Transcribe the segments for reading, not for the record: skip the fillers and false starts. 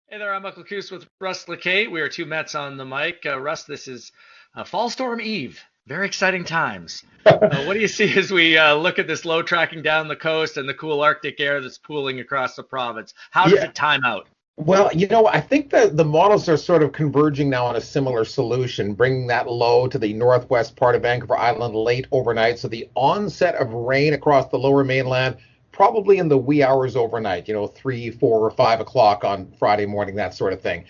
Hey there, I'm Uncle Kuss with Russ Lacate. We are two Mets on the mic. Russ, this is Fall Storm Eve. Very exciting times. What do you see as we look at this low tracking down the coast and the cool Arctic air that's pooling across the province? How does Yeah, it time out? well, I think that the models are sort of converging now on a similar solution, bringing that low to the northwest part of Vancouver Island late overnight. So the onset of rain across the lower mainland, probably in the wee hours overnight, 3, 4, or 5 o'clock on Friday morning, that sort of thing.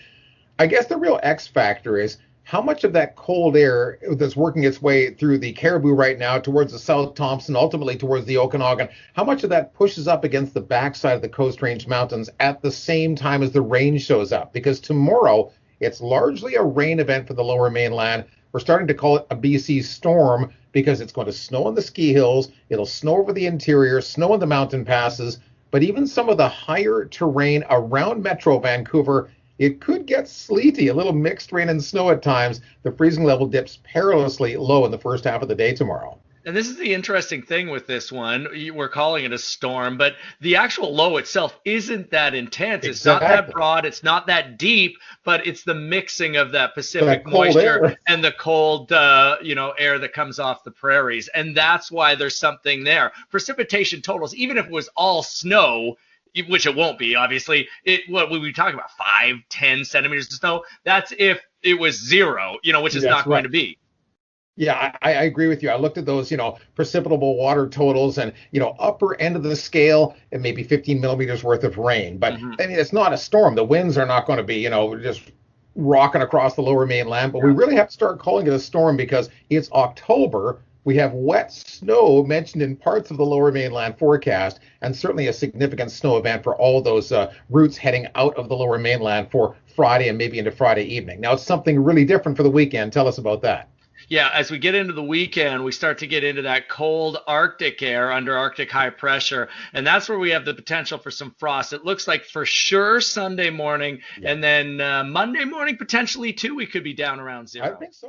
I guess the real X factor is how much of that cold air that's working its way through the Caribou right now towards the South Thompson, ultimately towards the Okanagan, how much of that pushes up against the backside of the Coast Range Mountains at the same time as the rain shows up? Because tomorrow it's largely a rain event for the lower mainland. We're starting to call it a BC storm because it's going to snow on the ski hills, it'll snow over the interior, snow in the mountain passes, but even some of the higher terrain around Metro Vancouver, it could get sleety, a little mixed rain and snow at times. The freezing level dips perilously low in the first half of the day tomorrow. And this is the interesting thing with this one. We're calling it a storm, but the actual low itself isn't that intense. It's not that Exactly. broad. It's not that deep, but it's the mixing of that That Pacific cold moisture air. and the cold, air that comes off the prairies. And that's why there's something there. Precipitation totals, even if it was all snow, which it won't be, obviously, what we talk about, 5, 10 centimeters of snow. That's if it was zero, which is That's not going right. to be. Yeah, I agree with you. I looked at those, precipitable water totals and, upper end of the scale, and maybe 15 millimeters worth of rain. But Hmm. I mean, it's not a storm. The winds are not going to be, just rocking across the lower mainland. But we really have to start calling it a storm because it's October. We have wet snow mentioned in parts of the lower mainland forecast, and certainly a significant snow event for all those routes heading out of the lower mainland for Friday and maybe into Friday evening. Now, it's something really different for the weekend. Tell us about that. Yeah, as we get into the weekend, we start to get into that cold Arctic air under Arctic high pressure. And that's where we have the potential for some frost. It looks like for sure Sunday morning. Yeah, And then Monday morning, potentially too, we could be down around I zero. think so.